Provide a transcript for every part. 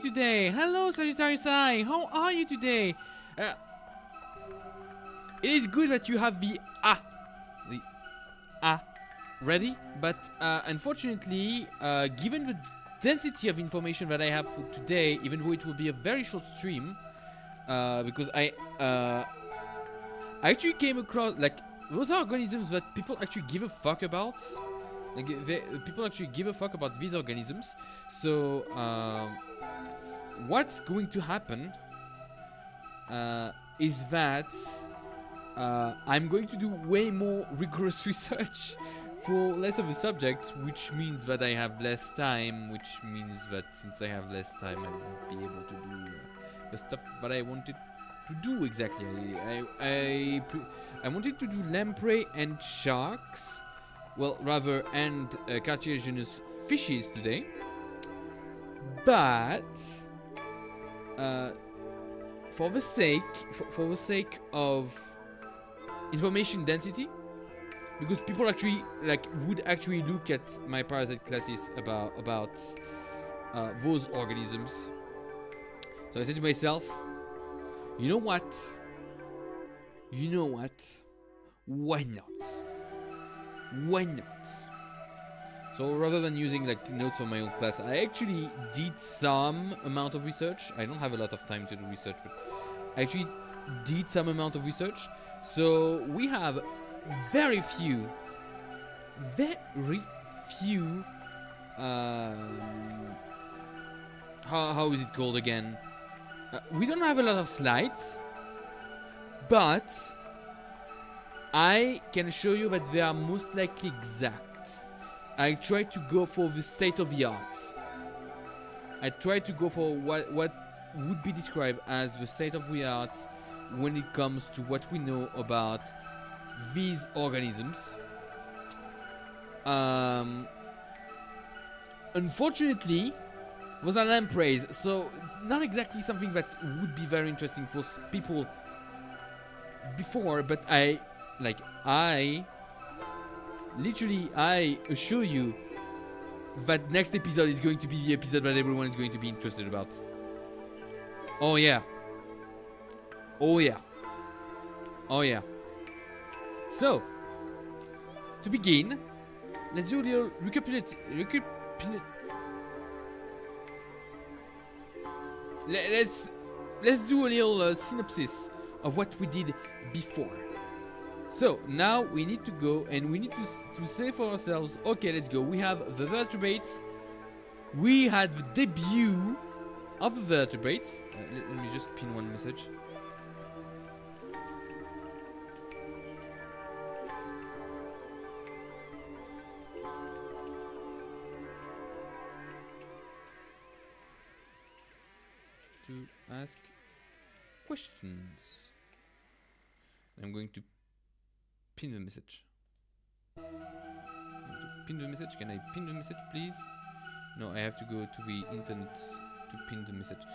you today? Hello, Sagittarius Eye. How are you today? It is good that you have the ready, but unfortunately, given the density of information that I have for today, even though it will be a very short stream, because I actually came across like those are organisms that people actually give a fuck about. Like people actually give a fuck about these organisms. So what's going to happen is that I'm going to do way more rigorous research for less of a subject, which means that I have less time, which means that since I have less time, I won't be able to do the stuff that I wanted to do exactly. I wanted to do lamprey and sharks, well, rather, and cartilaginous fishes today, but for the sake of information density, because people actually would actually look at my parasite classes about those organisms. So I said to myself, you know what? Why not? Why not? So rather than using like notes on my own class, I actually did some amount of research. I don't have a lot of time to do research, but I actually did some amount of research. So we have very few how is it called again? We don't have a lot of slides, but I can show you that they are most likely exact. I try to go for the state of the art. I try to go for what would be described as the state of the art when it comes to what we know about these organisms. Unfortunately, those are lampreys, so not exactly something that would be very interesting for people before, but I assure you that next episode is going to be the episode that everyone is going to be interested about. Oh yeah. Oh yeah. Oh yeah. So, to begin, let's do a little let's do a little synopsis of what we did before. So now we need to go and we need to say for ourselves, okay, let's go. We have the vertebrates. We had the debut of the vertebrates. Let me just pin one message. To ask questions. I'm going to pin the message. Pin the message. Can I pin the message, please? No, I have to go to the internet to pin the message. Oh,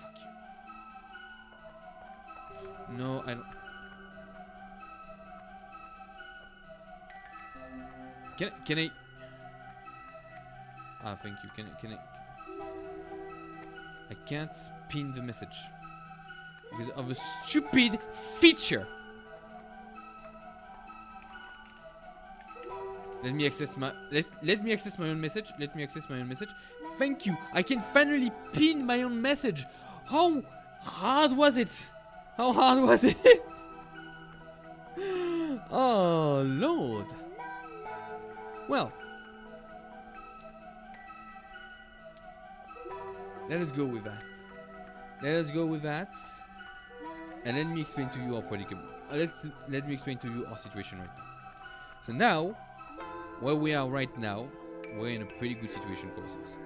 fuck you. No, I don't. Can I? Ah, thank you. Can I? I can't pin the message because of a stupid feature. Let me access my own message. Let me access my own message. Thank you. I can finally pin my own message. How hard was it? How hard was it? Oh Lord. Well, let us go with that. Let us go with that. And let me explain to you our predicament. Let me explain to you our situation right now. So now, where we are right now, we're in a pretty good situation for ourselves.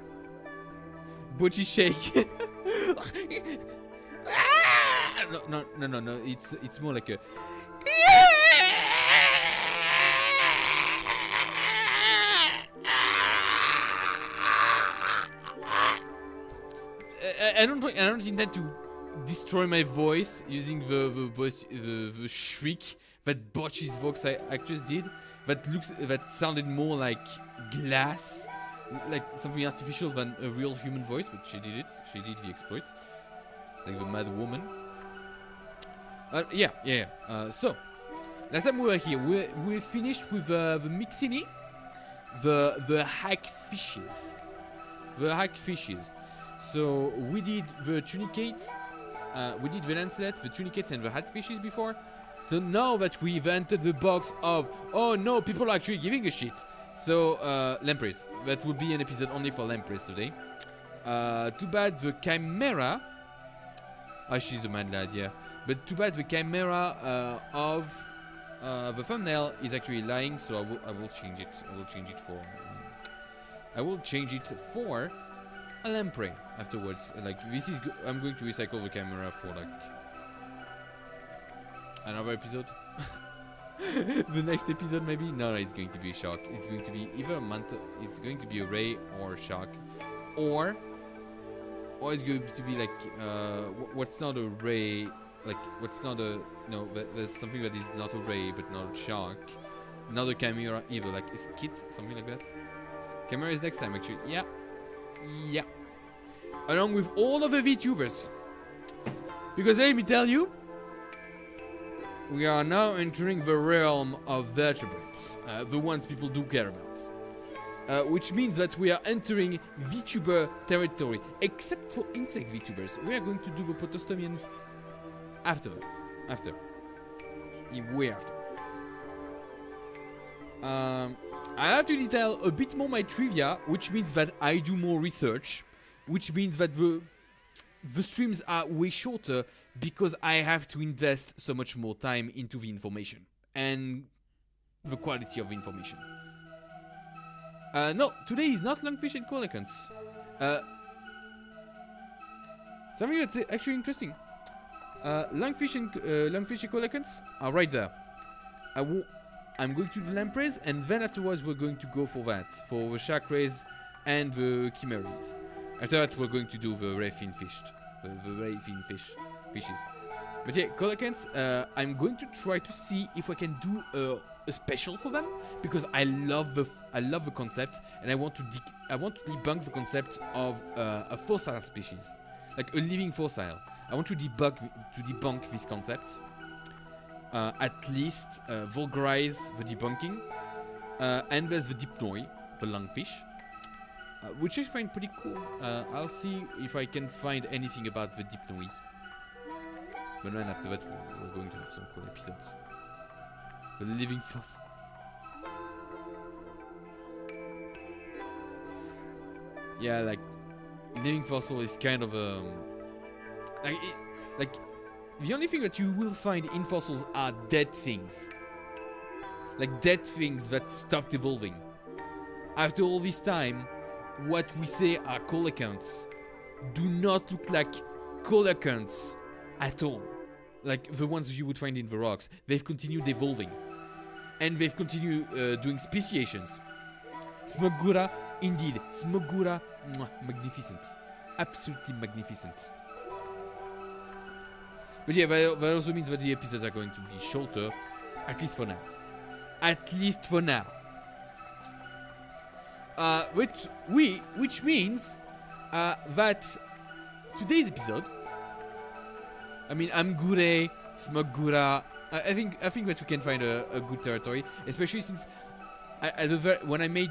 Butchie shake. No. It's more like a. I don't intend to destroy my voice using the shriek that Botch's voice actress did. That sounded more like glass like something artificial than a real human voice, but she did it. She did the exploit, like the mad woman. So last time we were here, we finished with the Mixini, the hack fishes, So we did the tunicates, we did the lancelet, the tunicates, and the hat fishes before. So now that we've entered the box of, oh no, people are actually giving a shit. So, lampreys. That would be an episode only for lampreys today. Too bad the chimera. She's a mad lad, yeah. But too bad the chimera of the thumbnail is actually lying. So I will change it. I will change it for a lamprey afterwards. Like this is. I'm going to recycle the chimera for like another episode. The next episode maybe? No, it's going to be a shark. It's going to be either a manta, it's going to be a ray or a shark. Or it's going to be like what's not a ray, like what's not a, no, there's something that is not a ray but not a shark. Not a chimera either, like a skit, something like that. Chimera is next time actually. Yeah. Along with all of the Vtubers. Because let me tell you, we are now entering the realm of vertebrates, the ones people do care about. Which means that we are entering Vtuber territory, except for insect Vtubers. We are going to do the protostomians after. Way after. I have to detail a bit more my trivia, which means that I do more research, which means that the streams are way shorter because I have to invest so much more time into the information and the quality of the information. No, today is not lungfish and coelacanths. Something that's actually interesting. Lungfish and coelacanths are right there. I'm going to do lampreys, and then afterwards we're going to go for that, for the shark rays and the chimeras. After that, we're going to do the ray fin fishes. But yeah, coelacanths, I'm going to try to see if I can do a special for them, because I love the concept, and I want to debunk the concept of a fossil species, like a living fossil. I want to debunk this concept. At least vulgarize the debunking. And there's the dipnoi, the lungfish. Which I find pretty cool. I'll see if I can find anything about the dipnoi. But then after that, we're going to have some cool episodes. The living fossil. Yeah, like living fossil is kind of a like the only thing that you will find in fossils are dead things. Like dead things that stopped evolving. After all this time, what we say are coelacanths do not look like coelacanths at all. Like the ones you would find in the rocks. They've continued evolving. And they've continued doing speciations. Gura, indeed. Gura, magnificent. Absolutely magnificent. But yeah, that also means that the episodes are going to be shorter. At least for now. Which means that today's episode, I mean, I'm Gure, Gura. I think that we can find a good territory, especially since when I made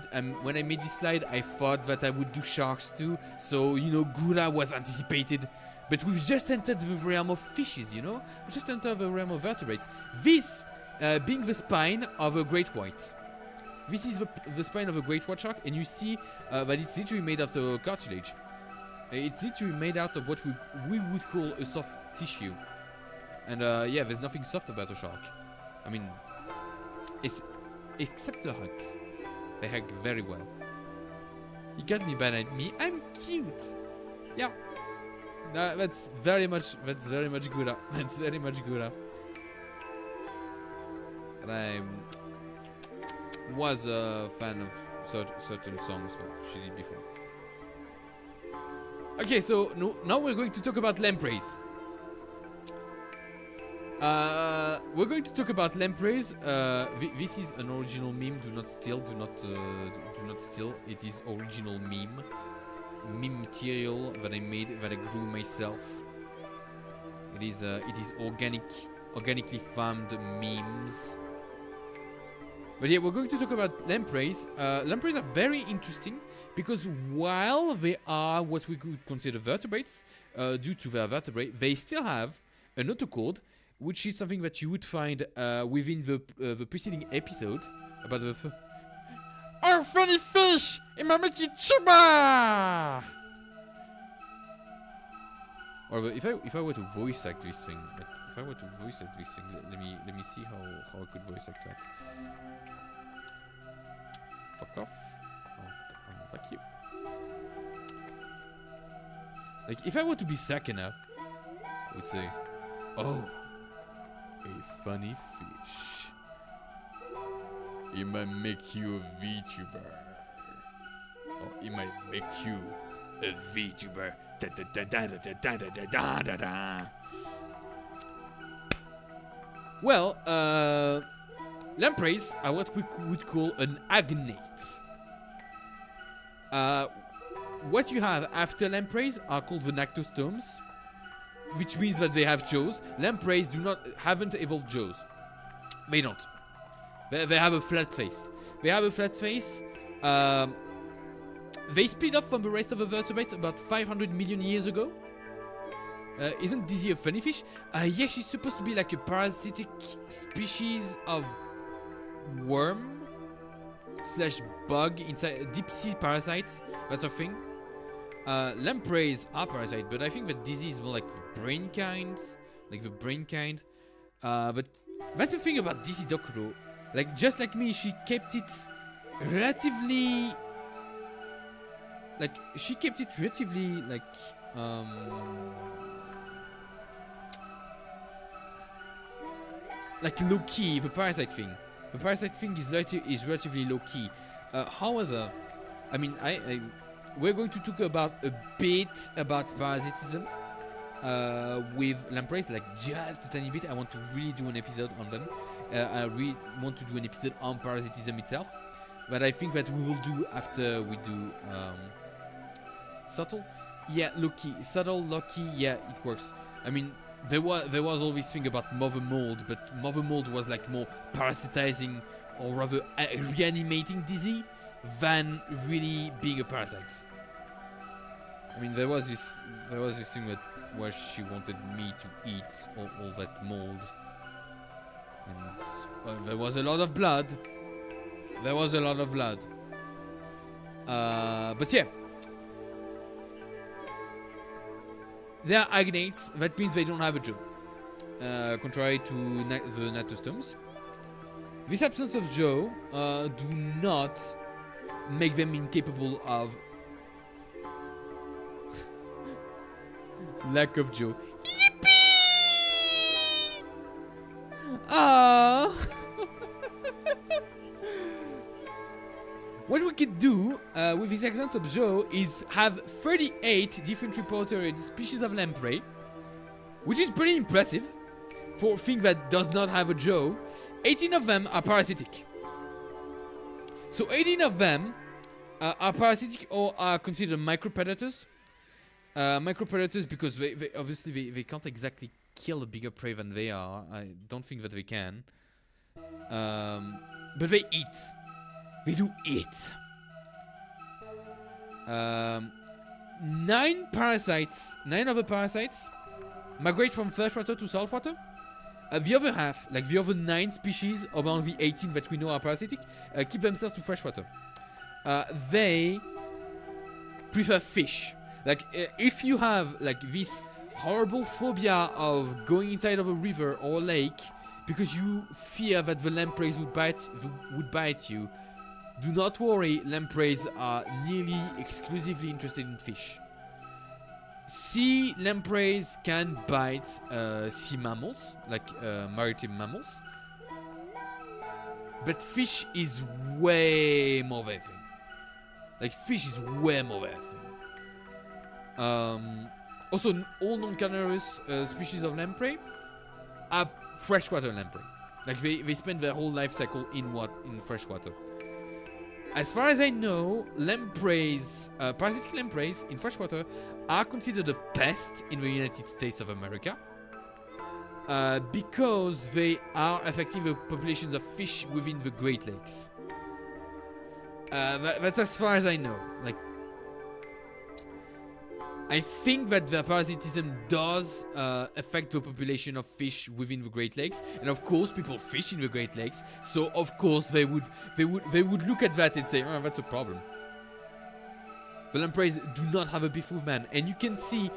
this slide, I thought that I would do sharks too. So Gura was anticipated, but we've just entered the realm of fishes. We just entered the realm of vertebrates. This being the spine of a great white. This is the spine of a great white shark, and you see that it's literally made out of cartilage. It's literally made out of what we would call a soft tissue. And yeah, there's nothing soft about a shark. I mean, except the hugs. They hug very well. You got me bad at me. I'm cute. Yeah. That's very much Gura. That's very much Gura. And I was a fan of certain songs that she did before. Okay, so now we're going to talk about lampreys. We're going to talk about lampreys. This is an original meme. Do not steal. Do not steal. It is original meme material that I made, that I grew myself. It is organically farmed memes. But yeah, we're going to talk about lampreys. Lampreys are very interesting because while they are what we could consider vertebrates, due to their vertebrae, they still have an autochord, which is something that you would find within the preceding episode about the. Oh, funny fish! In my Vtuber! Or if I were to voice act this thing, let me see how I could voice act that. Fuck off! Oh, fuck you. Like if I were to be Sakana, I would say, "Oh, a funny fish. It might make you a Vtuber. Or it might make you a Vtuber. Da da da da da da da da da da." Well, lampreys are what we would call an agnate. What you have after lampreys are called the nactostomes, which means that they have jaws. Lampreys haven't evolved jaws. They don't. They have a flat face. They split off from the rest of the vertebrates about 500 million years ago. Isn't Dizzy a funny fish? Yeah, she's supposed to be like a parasitic species of worm / bug inside deep sea parasites. That's a thing. Lampreys are parasite, but I think that Dizzy is more like the brain kind. But that's the thing about Dizzy Dokuro. Like, just like me, she kept it relatively low key. The parasite thing is relatively low key. However, I mean, we're going to talk about a bit about parasitism with lampreys, like just a tiny bit. I want to really do an episode on them. I really want to do an episode on parasitism itself, but I think that we will do after we do subtle. Yeah, low-key, subtle, low-key. Yeah, it works. I mean, there was all this thing about mother mold, but mother mold was like more parasitizing or rather reanimating Dizzy than really being a parasite. I mean, there was this thing where she wanted me to eat all that mold, and there was a lot of blood. But yeah, they are agnates. That means they don't have a jaw, contrary to the natostomes. This absence of jaw do not make them incapable of lack of jaw. Yippee! Ah! What we could do with this absence of jaw is have 38 different reported species of lamprey, which is pretty impressive for a thing that does not have a jaw. 18 of them are parasitic. So 18 of them are parasitic or are considered micropredators. Micropredators because they obviously they can't exactly kill a bigger prey than they are. I don't think that they can. But they eat. They do eat. 9 other parasites migrate from freshwater to saltwater. The other half, like the other 9 species among the 18 that we know are parasitic, keep themselves to freshwater. They prefer fish. Like if you have like this horrible phobia of going inside of a river or a lake because you fear that the lampreys would bite you, do not worry. Lampreys are nearly exclusively interested in fish. Sea lampreys can bite sea mammals, like maritime mammals, but fish is way more their thing. Like fish is way more their thing. Also, all non-carnivorous species of lamprey are freshwater lamprey. Like they spend their whole life cycle in freshwater. As far as I know, lampreys, parasitic lampreys in freshwater are considered a pest in the United States of America because they are affecting the populations of fish within the Great Lakes. That's as far as I know. Like, I think that the parasitism does affect the population of fish within the Great Lakes, and of course, people fish in the Great Lakes, so of course they would look at that and say, "Oh, that's a problem." The lampreys do not have a beef with man, and you can see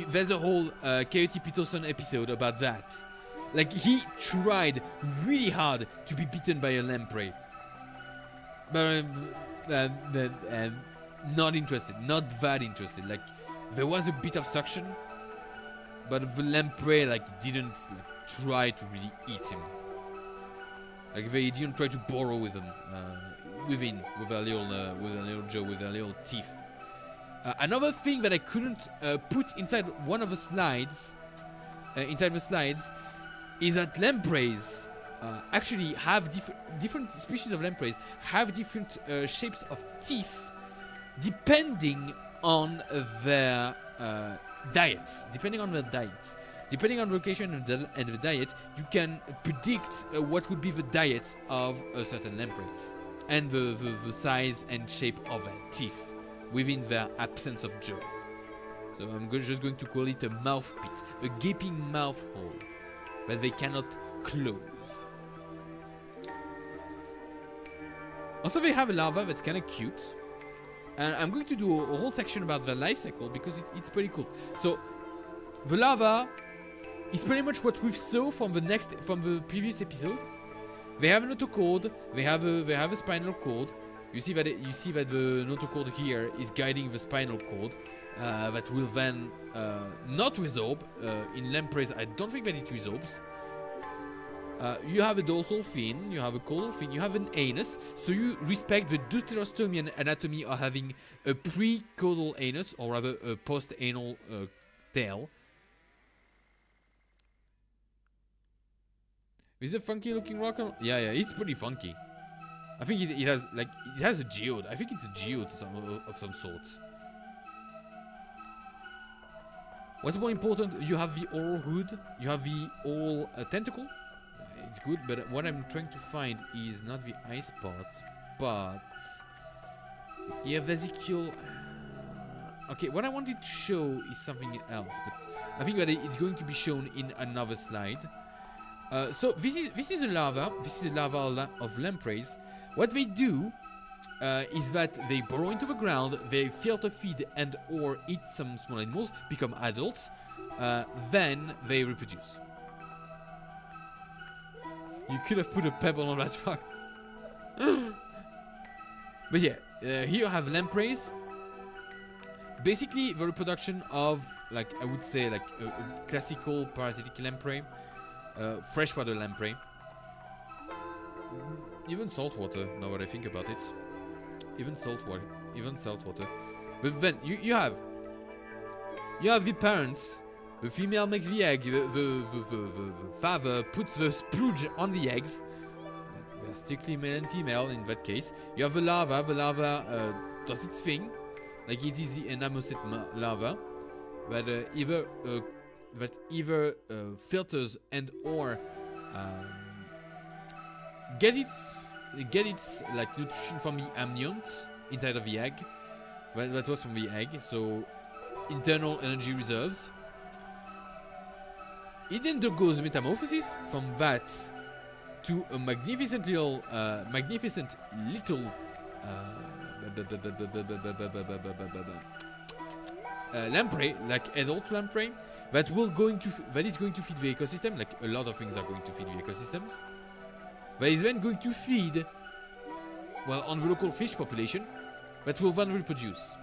there's a whole Coyote Peterson episode about that. Like, he tried really hard to be bitten by a lamprey, but not interested, not that interested. Like, there was a bit of suction, but the lamprey didn't try to really eat him. Like, they didn't try to burrow with him, with a little jaw, with their little teeth. Another thing that I couldn't put inside one of the slides, is that lampreys actually have different species of lampreys have different shapes of teeth, depending on their diet. Depending on the location and the diet, you can predict what would be the diet of a certain lamprey, and the size and shape of their teeth within their absence of jaw. So I'm just going to call it a mouth pit, a gaping mouth hole that they cannot close. Also, they have a larva that's kind of cute. And I'm going to do a whole section about their life cycle because it's pretty cool. So, the larva is pretty much what we saw from the previous episode. They have an notochord. They have a spinal cord. You see that the notochord here is guiding the spinal cord that will then not resorb. In lampreys, I don't think that it resorbs. You have a dorsal fin, you have a caudal fin, you have an anus, so you respect the deuterostomian anatomy of having a pre-caudal anus, or rather a post-anal tail. Is it a funky looking rock? Yeah, it's pretty funky. I think it has a geode. I think it's a geode of some sort. What's more important, you have the oral hood, you have the oral tentacle. It's good, but what I'm trying to find is not the eye spot, but yeah, vesicle. Okay, what I wanted to show is something else, but I think that it's going to be shown in another slide. So this is a larva. This is a larva of lampreys. What they do is that they burrow into the ground, they filter feed and or eat some small animals, become adults, then they reproduce. You could have put a pebble on that rock. But yeah, here you have lampreys. Basically, the reproduction of, I would say, a classical parasitic lamprey, freshwater lamprey, even saltwater. Now that I think about it, even saltwater. But then you have the parents. The female makes the egg, the father puts the splooge on the eggs. They're strictly male and female in that case. You have the larva does its thing, like it is the enamocyte larva, that either filters and or get its nutrition from the amniotes inside of the egg. That was from the egg, so internal energy reserves. It undergoes metamorphosis from that to a magnificent little lamprey, like adult lamprey, that is going to feed the ecosystem. Like a lot of things are going to feed the ecosystems. That is then going to feed, well, on the local fish population, that will then reproduce.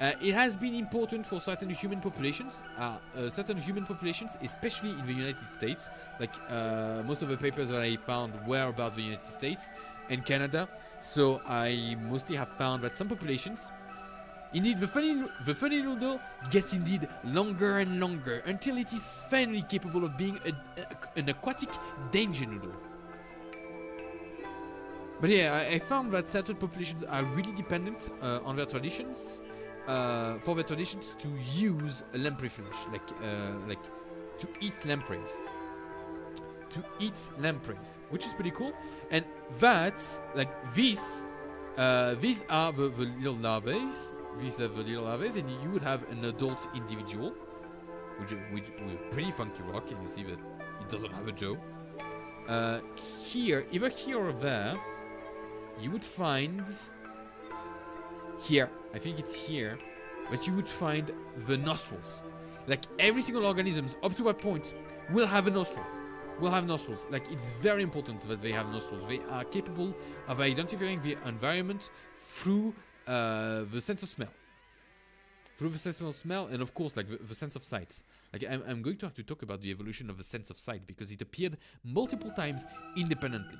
It has been important for certain human populations, especially in the United States. Like most of the papers that I found were about the United States and Canada. So I mostly have found that some populations Indeed, the funny noodle gets indeed longer and longer until it is finally capable of being an aquatic danger noodle. But yeah, I found that certain populations are really dependent on their traditions, for their traditions to use lamprey flesh, like to eat lampreys. Which is pretty cool. And that's like these are the little larvae. These are the little larvae, and you would have an adult individual, which with pretty funky rock, and you see that it doesn't have a jaw. Here, either here or there, you would find here. I think it's here, but you would find the nostrils. Like every single organism up to that point will have a nostril. Will have nostrils. Like it's very important that they have nostrils. They are capable of identifying the environment through the sense of smell. Through the sense of smell, and of course, like the sense of sight. Like I'm going to have to talk about the evolution of the sense of sight because it appeared multiple times independently.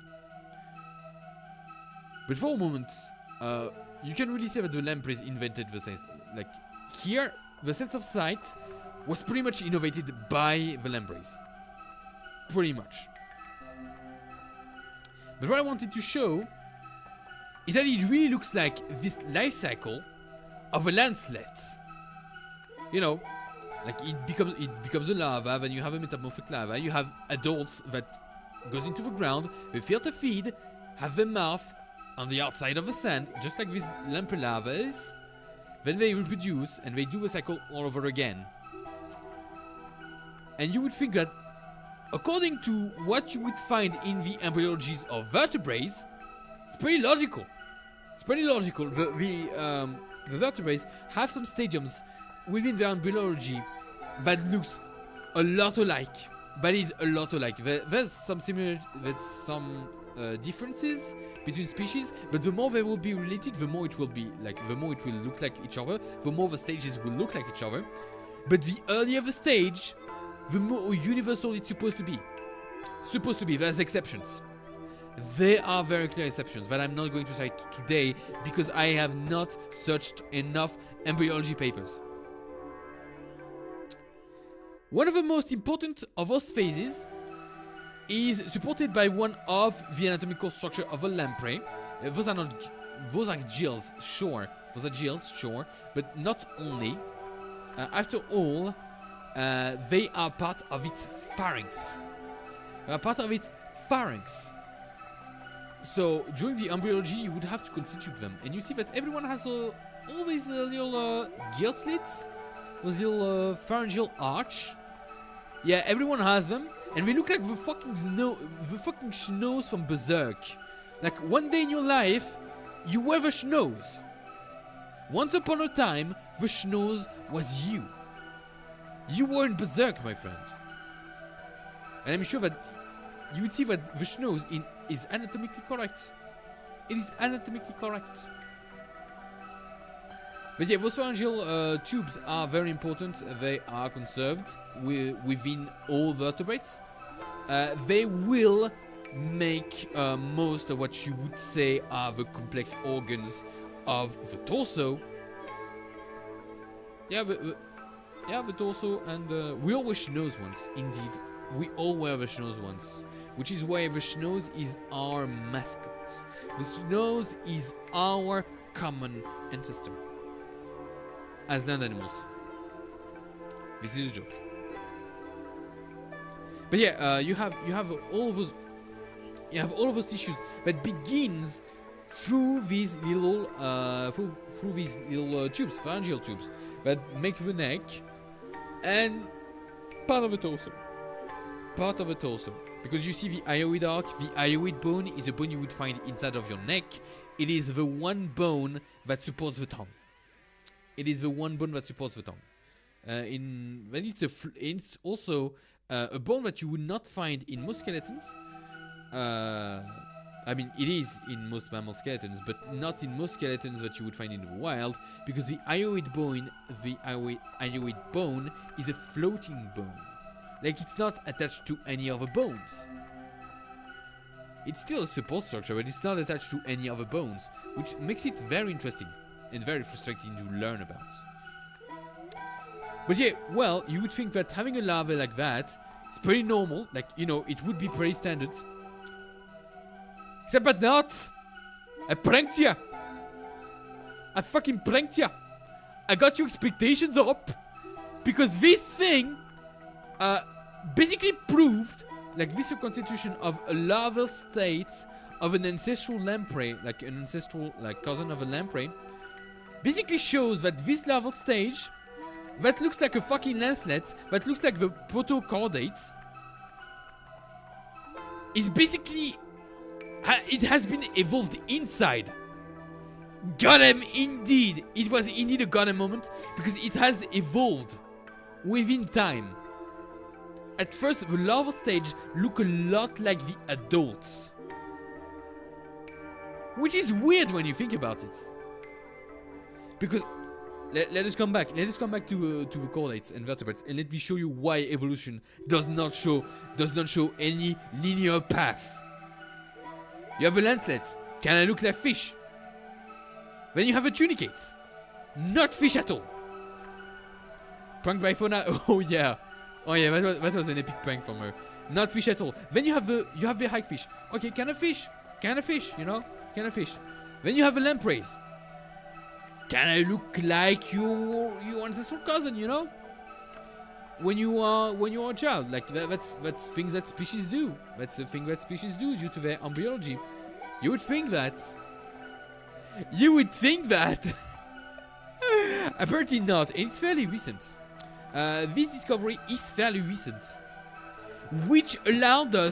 But for a moment, you can really say that the lampreys invented the sense. Like here, the sense of sight was pretty much innovated by the lampreys. Pretty much. But what I wanted to show is that it really looks like this life cycle of a lancelet. You know, like it becomes a larva, then you have a metamorphic larva, you have adults that goes into the ground, they filter feed, have their mouth on the outside of the sand, just like these lamprey larvae. Then they reproduce and they do the cycle all over again. And you would think that according to what you would find in the embryologies of vertebrates, it's pretty logical. It's pretty logical. The vertebrates have some stadiums within their embryology that looks a lot alike. That is a lot alike. There's some differences between species, but the more they will be related, the more it will be like, the more it will look like each other. The more the stages will look like each other. But the earlier the stage, the more universal it's supposed to be. There's exceptions. There are very clear exceptions that I'm not going to cite today because I have not searched enough embryology papers. One of the most important of those phases is supported by one of the anatomical structure of a lamprey. Those are gills, sure. But not only. After all, they are part of its pharynx. So during the embryology, you would have to constitute them, and you see that everyone has all these little gill slits, those little pharyngeal arch. Yeah, everyone has them, and they look like the fucking schnoz from Berserk. Like one day in your life, you were the schnoz. Once upon a time, the schnoz was you. You were in Berserk, my friend. And I'm sure that you would see that the schnoz is anatomically correct. It is anatomically correct. But yeah, those pharyngeal tubes are very important. They are conserved within all vertebrates. They will make most of what you would say are the complex organs of the torso. Yeah, the torso, and we all were schnoz once. Indeed, we all were the schnoz once, which is why the schnoz is our mascot. The schnoz is our common ancestor as land animals. This is a joke. But yeah, you have all of those tissues that begins through these little tubes, pharyngeal tubes, that make the neck and part of the torso. Because you see the hyoid arc, the hyoid bone is a bone you would find inside of your neck. It is the one bone that supports the tongue. It's also a bone that you would not find in most skeletons. I mean, it is in most mammal skeletons, but not in most skeletons that you would find in the wild, because the hyoid bone is a floating bone. Like, it's not attached to any other bones. It's still a support structure, but it's not attached to any other bones, which makes it very interesting. and very frustrating to learn about. But yeah, well, you would think that having a larva like that is pretty normal. Like, you know, it would be pretty standard. Except but not. I pranked ya. I fucking pranked ya. I got your expectations up. Because this thing basically proved, like, this constitution of a larval state of an ancestral lamprey, like an ancestral, like, cousin of a lamprey, basically shows that this larval stage, that looks like a fucking lancelet, that looks like the proto-chordate, is basically, it has been evolved inside. Goddamn, indeed. It was indeed a goddamn moment, because it has evolved within time. At first, the larval stage look a lot like the adults. Which is weird when you think about it. Because, let us come back. Let us come back to the chordates and vertebrates, and let me show you why evolution does not show any linear path. You have a lancelet, kinda look like fish. Then you have a tunicate, not fish at all. Pranked by Fauna. Oh yeah, that was an epic prank from her. Not fish at all. Then you have the hagfish. Okay, kind of fish, you know, kind of fish. Then you have a lampreys. Kinda look like your ancestral cousin, you know. When you are a child, like that's things that species do. That's a thing that species do due to their embryology. You would think that. Apparently not, and it's fairly recent. This discovery is fairly recent, which allowed the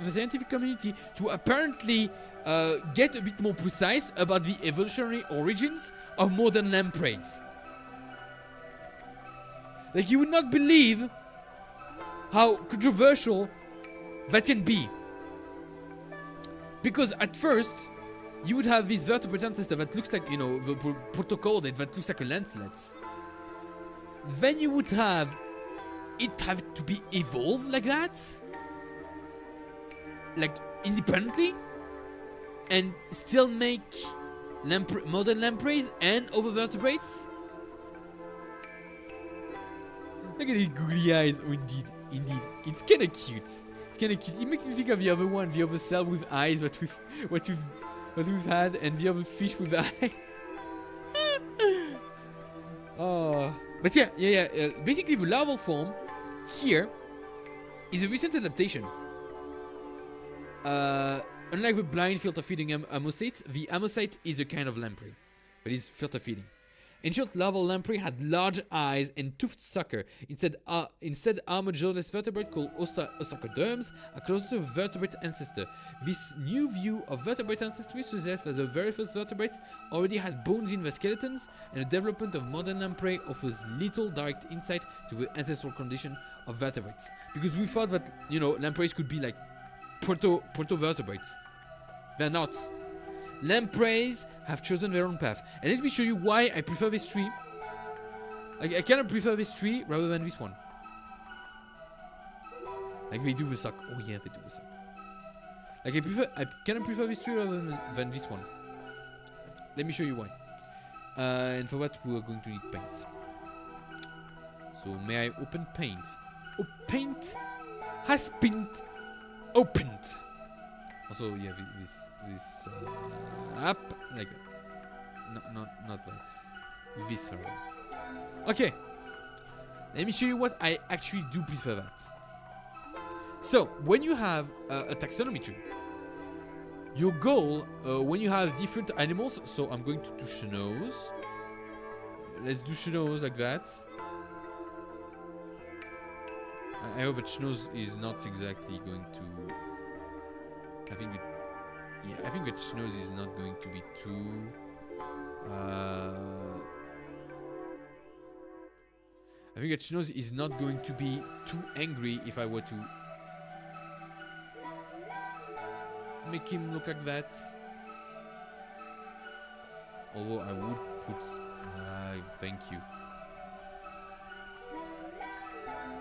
scientific community to apparently get a bit more precise about the evolutionary origins of modern lampreys. Like, you would not believe how controversial that can be. Because at first, you would have this vertebrate ancestor that looks like, you know, the protochordate that looks like a lancelet. Then you would have it have to be evolved like that, like independently, and still make modern lampreys and other vertebrates. Look at the googly eyes. Oh, indeed, it's kind of cute. It makes me think of the other one, the other cell with eyes that we've had, and the other fish with eyes. Oh, but yeah. Basically, the larval form here is a recent adaptation. Unlike the blind filter feeding amosate, the amosate is a kind of lamprey, but it's filter feeding. Ancient larval lamprey had large eyes and toothed sucker. Instead, armored jawless vertebrate called ostracoderms are closer to a vertebrate ancestor. This new view of vertebrate ancestry suggests that the very first vertebrates already had bones in their skeletons, and the development of modern lamprey offers little direct insight to the ancestral condition of vertebrates. Because we thought that, you know, lampreys could be like proto-vertebrates. They're not. Lampreys have chosen their own path. And let me show you why I prefer this tree. I kind of prefer this tree rather than this one. Like, they do the suck. Oh yeah, they do the suck. Like, I kind of prefer this tree rather than this one. Let me show you why. And for that, we are going to need paint. So, may I open paint? Oh, paint has been opened. Also, yeah, this app, like, not that, this one. Okay, let me show you what I actually do prefer that. So, when you have a taxonomy tree, your goal, when you have different animals, so I'm going to do schnoz. Let's do schnoz like that. I hope that schnoz is not exactly going to. I think that schnoz is not going to be too. I think that schnoz is not going to be too angry if I were to make him look like that. Although I would put. Thank you.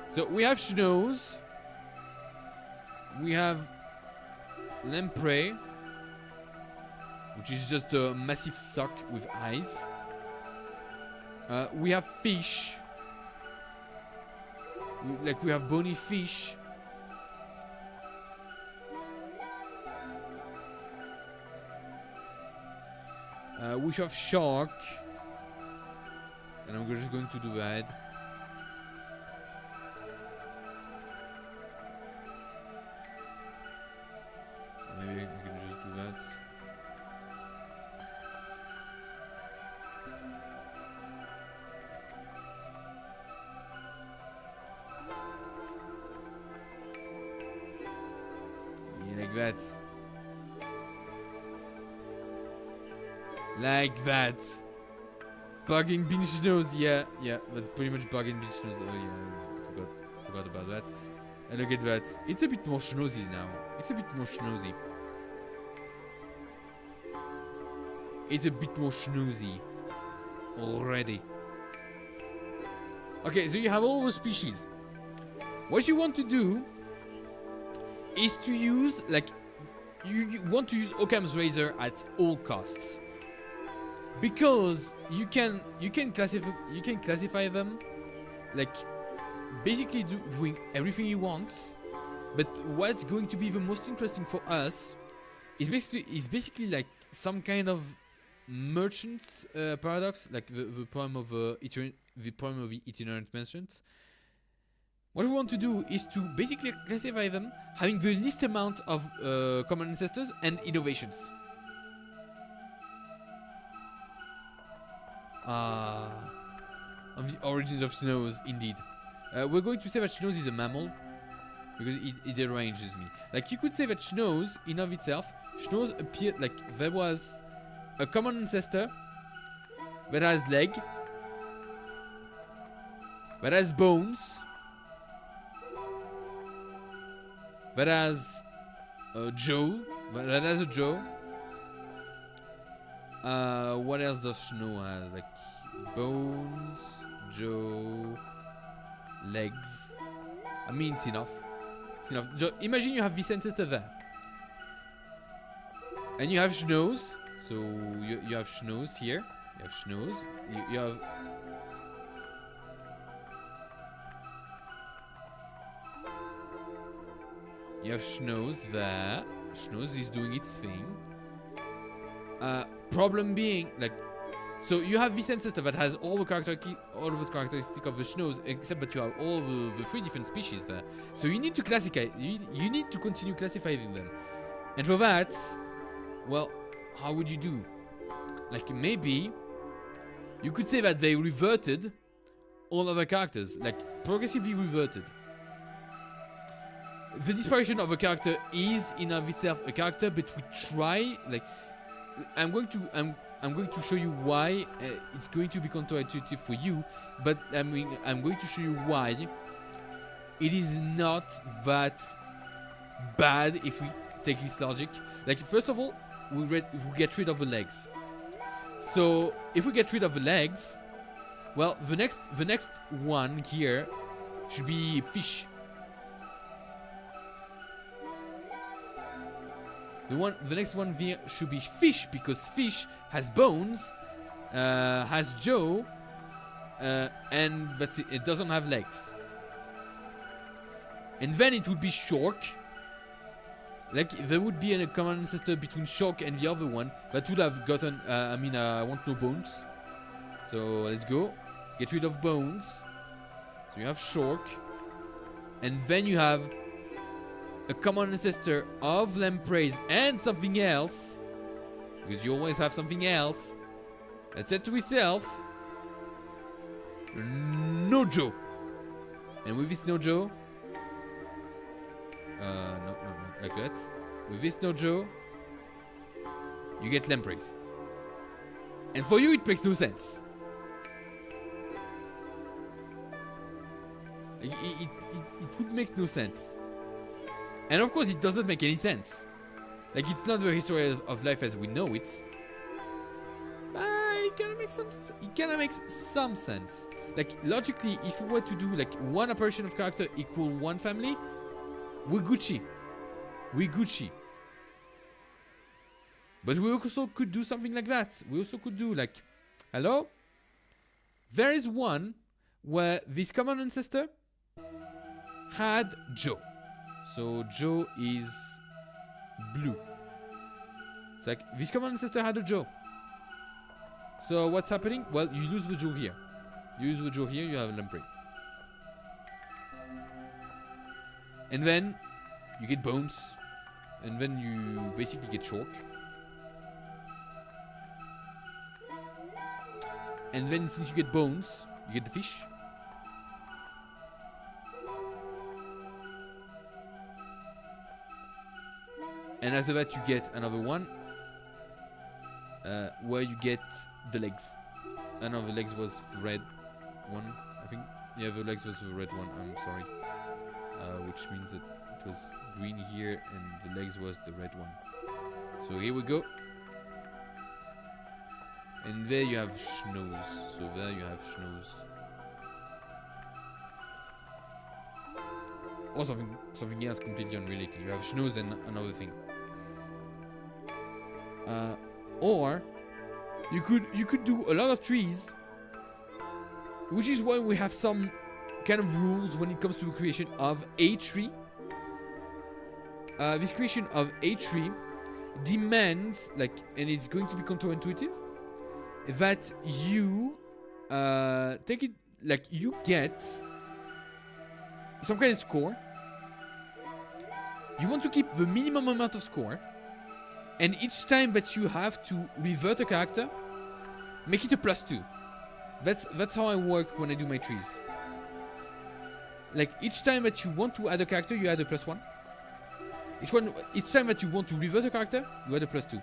So we have schnoz. We have lamprey. which is just a massive sock with eyes. We have fish. We have bony fish. We have shark. And I'm just going to do that. Maybe I can just do that. Yeah, like that. Like that. Bugging binge nose, yeah, that's pretty much bugging binge nose. Oh yeah, forgot about that. And look at that. It's a bit more schnozy now. It's a bit more schnozy. It's a bit more schnozy already. Okay, so you have all those species. What you want to do is to use, like, you want to use Occam's razor at all costs, because you can classify them, like, basically doing everything you want. But what's going to be the most interesting for us is basically like some kind of merchant paradox, like the problem of the itinerant merchants. What we want to do is to basically classify them having the least amount of common ancestors and innovations. Of the origins of snows, indeed. We're going to say that snows is a mammal because it deranges me. Like, you could say that snows, in of itself, snows appeared like there was a common ancestor that has leg, that has bones, that has a jaw, that has a jaw. What else does snow have? Like bones, jaw, legs. I mean, it's enough. It's enough. Imagine you have this ancestor there, and you have snows. So you have snows here. You have snows. You have. You have snows there. Snows is doing its thing. Problem being, like, so you have this ancestor that has all of the characteristics of the snows, except that you have all the three different species there. So you need to classify. You need to continue classifying them, and for that, well, how would you do? Like, maybe you could say that they reverted all other characters, like progressively reverted. The disparition of a character is in of itself a character, but we try, like, I'm going to show you why it's going to be counterintuitive for you, but I'm going to show you why it is not that bad if we take this logic. Like, first of all, if we get rid of the legs. So if we get rid of the legs, well, the next one here should be fish. The next one here should be fish, because fish has bones, has jaw, and that's it. It doesn't have legs. And then it would be shark. Like, there would be a common ancestor between shark and the other one that would have gotten. I want no bones. So let's go. Get rid of bones. So you have shark, and then you have a common ancestor of lampreys and something else, because you always have something else. That said to itself, Nojo. And with this Nojo, no, like that. With this Nojo, you get lampreys. And for you, it makes no sense. It would make no sense. And of course, it doesn't make any sense. Like, it's not the history of life as we know it. But it kind of makes some. It kind of makes some sense. Like, logically, if we were to do like one apparition of character equal one family, we're Gucci. We're Gucci. But we also could do something like that. We also could do like, hello? There is one where this common ancestor had Joe. So Joe is blue. It's like this common ancestor had a Joe. So what's happening? Well, you lose the Joe here. You lose the Joe here, you have a lamprey. And then you get bones. And then you basically get shark. And then since you get bones, you get the fish. And after that you get another one. Where you get the legs. I know the legs was the red one, I think. Yeah, the legs was the red one, I'm sorry. Which means that it was green here and the legs was the red one. So here we go. And there you have schnoz. So there you have schnoz. Or something else completely unrelated. You have schnoz and another thing. Or you could do a lot of trees, which is why we have some kind of rules when it comes to the creation of a tree. This creation of a tree demands, like, and it's going to be counterintuitive, that you take it, like, you get some kind of score. You want to keep the minimum amount of score, and each time that you have to revert a character, make it a +2. That's how I work when I do my trees. Like, each time that you want to add a character, you add a +1. Each time that you want to revert a character, you add a +2.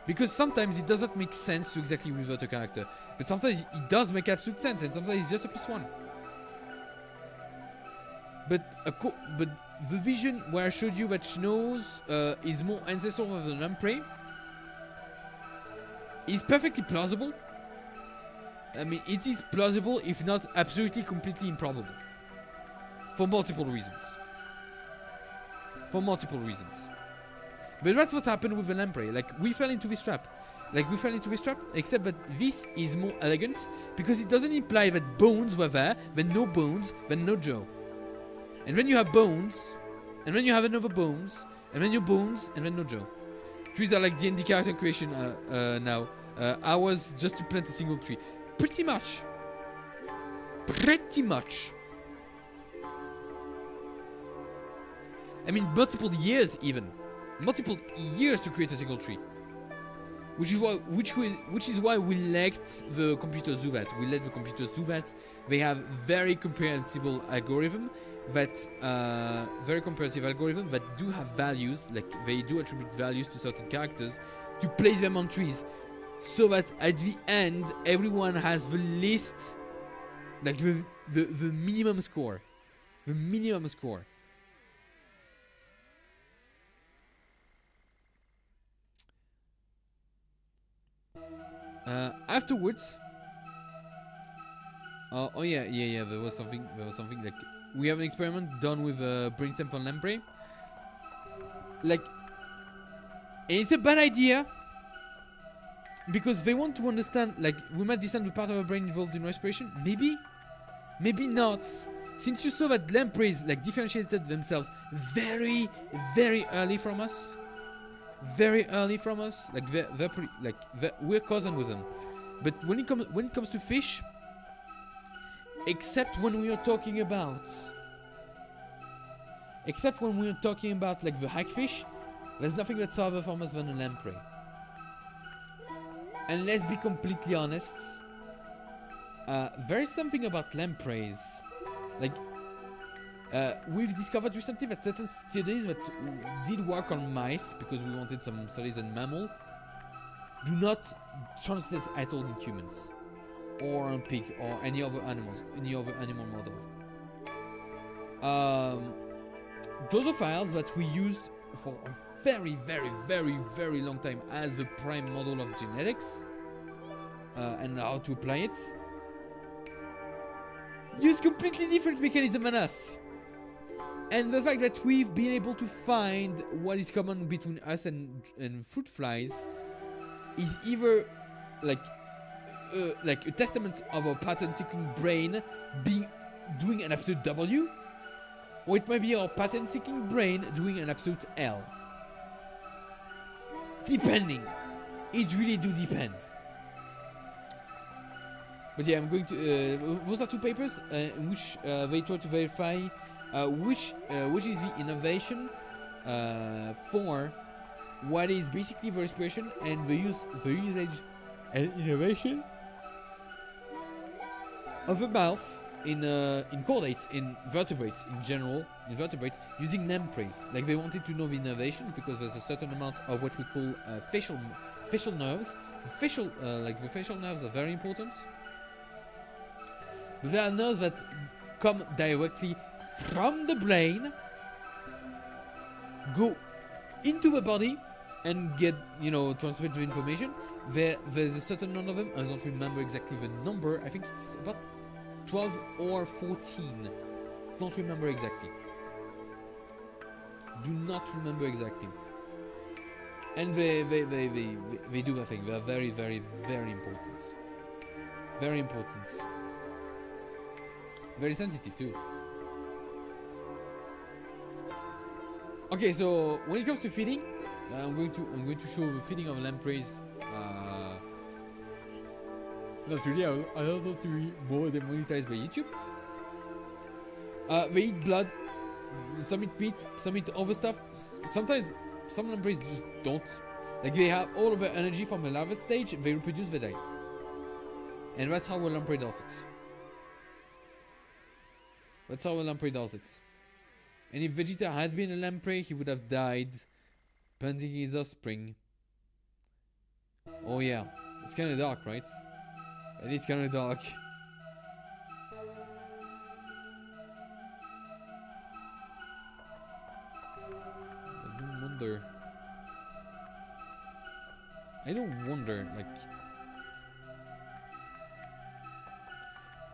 Because sometimes it doesn't make sense to exactly revert a character, but sometimes it does make absolute sense, and sometimes it's just a +1. But the vision where I showed you that schnoz is more ancestral than lamprey is perfectly plausible. I mean, it is plausible, if not absolutely completely improbable. For multiple reasons. But that's what happened with the lamprey. Like, we fell into this trap. Except that this is more elegant, because it doesn't imply that bones were there, then no bones, then no Joe. And then you have bones, and then you have another bones, and then your bones, and then no Joe. Trees are like D&D character creation now. Ours just to plant a single tree. Pretty much. I mean, multiple years even. Multiple years to create a single tree. Which is why we let the computers do that. They have very comprehensible algorithm that do have values, like they do attribute values to certain characters to place them on trees, so that at the end everyone has the least, like the minimum score. Afterwards, oh yeah, there was something like, we have an experiment done with brainstem for lamprey. Like, it's a bad idea, because they want to understand, like, we might descend the part of our brain involved in respiration. Maybe not. Since you saw that lampreys, like, differentiated themselves very, very early from us. Like, they're pretty, like, we're cousin with them. But when it comes to fish, except when we are talking about like the hagfish, there's nothing that's farther from us than a lamprey. And let's be completely honest, there is something about lampreys, like, we've discovered recently that certain studies that did work on mice, because we wanted some studies on mammal, do not translate at all in humans, or on pig, or any other animal model. Drosophiles that we used for a very, very, very, very long time as the prime model of genetics, and how to apply it, use completely different mechanism than us. And the fact that we've been able to find what is common between us and fruit flies is either like a testament of our pattern-seeking brain doing an absolute W, or it might be our pattern-seeking brain doing an absolute L. Depending. It really do depend. But yeah, I'm going to... those are two papers in which they try to verify which is the innovation for what is basically the respiration and the usage and innovation of the mouth in chordates, in vertebrates in general, in vertebrates using lampreys. Like they wanted to know the innovations because there's a certain amount of what we call facial nerves. The facial nerves are very important. But there are nerves that come directly from the brain, go into the body, and get, transmit the information. There's a certain amount of them. I don't remember exactly the number. I think it's about 12 or 14. Don't remember exactly. Do not remember exactly. And they do their thing. They are very, very, very important. Very important. Very sensitive too. Okay, so when it comes to feeding, I'm going to show the feeding of lampreys. Not really. I don't want to be more demonetized by YouTube. They eat blood. Some eat meat. Some eat other stuff. Sometimes some lampreys just don't. Like they have all of their energy from the larval stage. They reproduce, they die. And that's how a lamprey does it. That's how a lamprey does it. And if Vegeta had been a lamprey, he would have died planting his offspring. Oh yeah, it's kind of dark, right? And it's kind of dark. I don't wonder, like...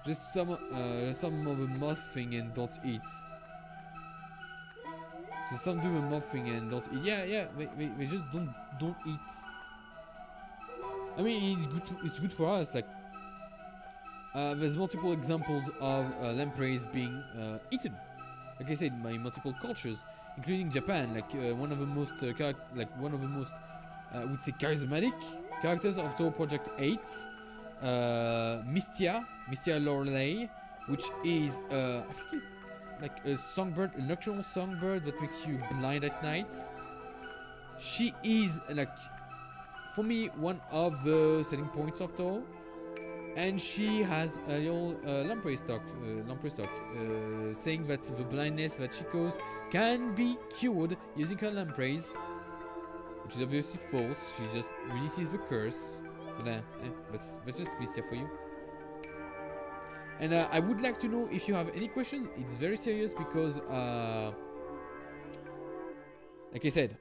Just some of the moth thing and don't eat. So some do the moth thing and don't eat. Yeah, they just don't eat. I mean, it's good for us. Like, there's multiple examples of lampreys being eaten. Like I said, by multiple cultures, including Japan. Like one of the most, I would say, charismatic characters of Tour Project 8. Mistia Lorelei, which is I think it's like a songbird, a nocturnal songbird that makes you blind at night. She is like, for me, one of the selling points of Toho, and she has a little lamprey stock, saying that the blindness that she caused can be cured using her lampreys, which is obviously false. She just releases the curse. But that's just Mistia for you. And I would like to know if you have any questions. It's very serious because, like I said,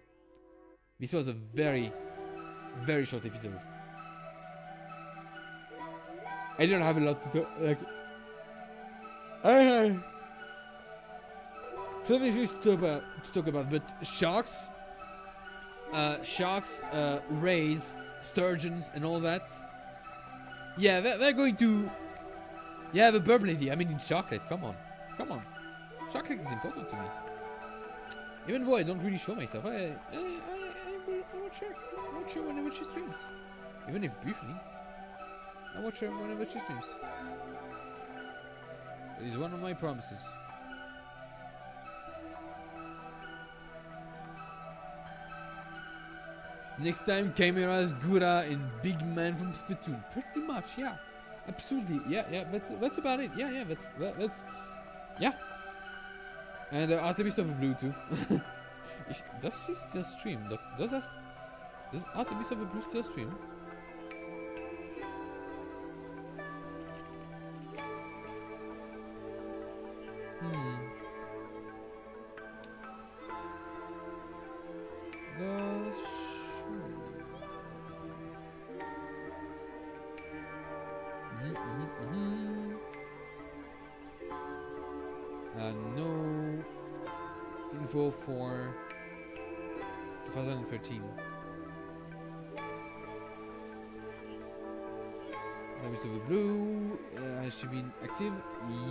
this was a very, very short episode. I don't have a lot to talk. Like, so many things to talk about, but sharks rays, sturgeons, and all that. Yeah, they're going to. Yeah, the burp lady. I mean, it's sharklett. Come on. Sharklett is important to me. Even though I don't really show myself, I watch her. I watch her whenever she streams. Even if briefly. I watch her whenever she streams. It is one of my promises. Next time, cameras, Gura, and Big Man from Splatoon. Pretty much, yeah. Absolutely, yeah. That's about it. Yeah. That's yeah. And Artemis of Blue too. Does she still stream? Does Artemis of Blue still stream? Does she? No. info for 2013. Artemis of the Blue, has she been active?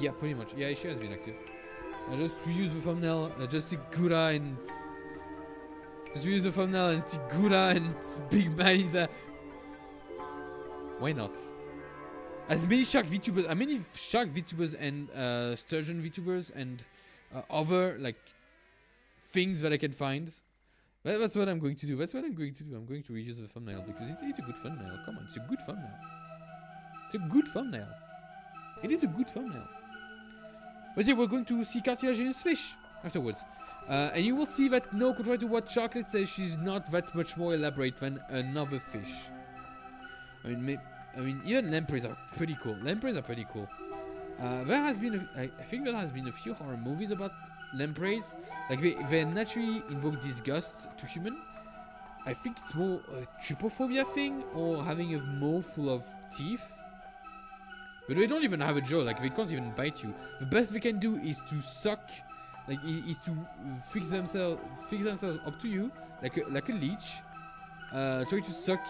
Yeah, pretty much. Yeah, she has been active. Just reuse the thumbnail, just see Gura and... Just reuse the thumbnail and see Gura and Big Manny there. Why not? As many shark VTubers and sturgeon VTubers and other like things that I can find. That's what I'm going to do. That's what I'm going to do. I'm going to reuse the thumbnail because it's a good thumbnail. Come on, it's a good thumbnail. It's a good thumbnail. It is a good thumbnail. But yeah, we're going to see cartilaginous fish afterwards. And you will see that no, contrary to what Sharklett says, she's not that much more elaborate than another fish. I mean, even lampreys are pretty cool. Lampreys are pretty cool. There has been, I think there has been a few horror movies about lampreys. Like they naturally invoke disgust to human. I think it's more a trypophobia thing or having a mouth full of teeth. But they don't even have a jaw. Like they can't even bite you. The best they can do is to suck. Like is to fix themselves up to you like a leech. Try to suck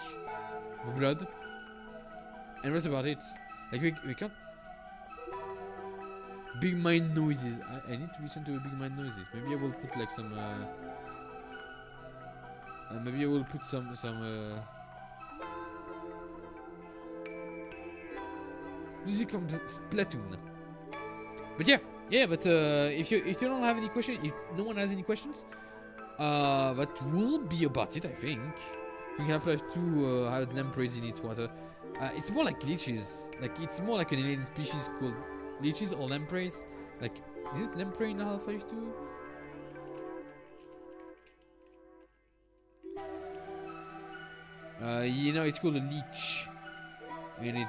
the blood. And that's about it. Like we can't. Big mind noises. I need to listen to the big mind noises. Maybe I will put like some. Maybe I will put some. Music from Splatoon. But yeah. But if you don't have any questions, if no one has any questions, that will be about it. I think Half-Life 2 had lampreys in its water. It's more like leeches. Like it's more like an alien species called leeches or lampreys. Like, is it lamprey in Half-Life 2? You know, it's called a leech, and it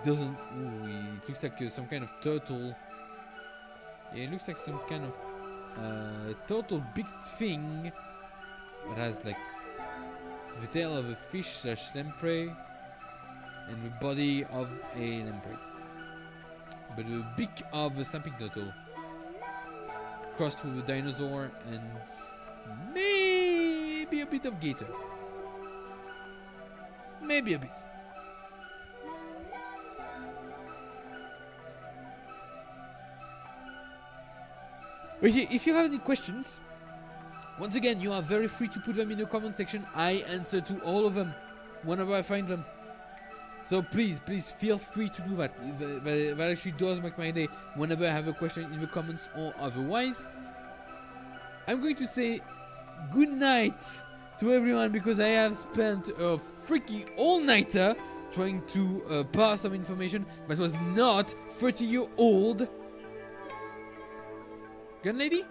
doesn't. Ooh, it looks like some kind of turtle. Yeah, it looks like some kind of turtle big thing that has like the tail of a fish / lamprey. And the body of a lamprey, but the beak of a snapping turtle, crossed with a dinosaur and maybe a bit of gator, maybe a bit. But if you have any questions, once again, you are very free to put them in the comment section. I answer to all of them whenever I find them. So please feel free to do that. That actually does make my day whenever I have a question in the comments or otherwise. I'm going to say good night to everyone because I have spent a freaking all-nighter trying to pass some information that was not 30-year-old. Gun Lady?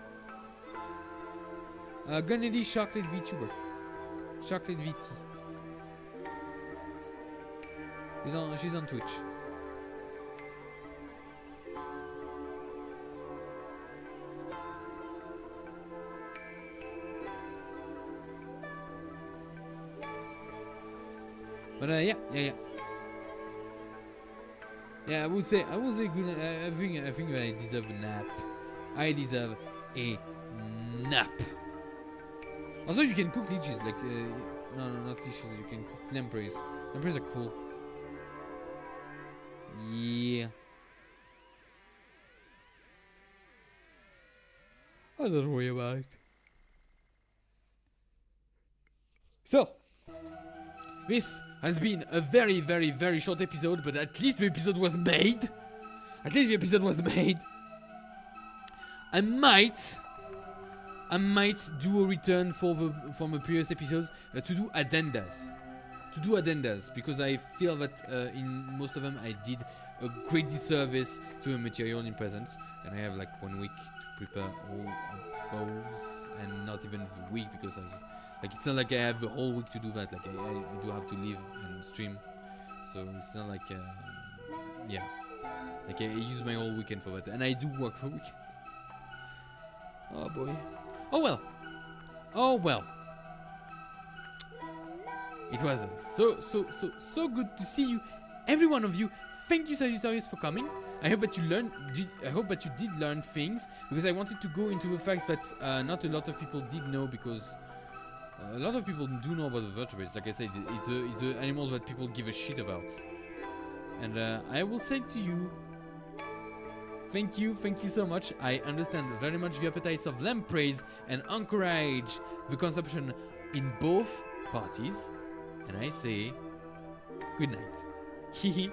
Gun Lady Sharklett Vtuber. Sharklett VT. She's on Twitch. But yeah. Yeah, I would say good. I think I deserve a nap. I deserve a nap. Also, you can cook leeches. Like no, not leeches. You can cook lampreys. Lampreys are cool. Yeah. I don't worry about it. So, this has been a very, very, very short episode, but at least the episode was made. I might do a return from the previous episodes to do addendas. Because I feel that in most of them I did a great disservice to the material in presence, and I have like 1 week to prepare all of those, and not even the week because it's not like I have the whole week to do that. Like I do have to live and stream, so it's not like yeah, like I use my whole weekend for that, and I do work for weekend. Oh boy. Oh well. It was so good to see you, every one of you. Thank you, Sagittarius, for coming. I hope that you learned. I hope that you did learn things, because I wanted to go into the facts that not a lot of people did know, because a lot of people do know about the vertebrates. Like I said, it's the animals that people give a shit about. And I will say to you, thank you so much. I understand very much the appetites of lampreys and encourage the consumption in both parties. And I say, good night. Hehe.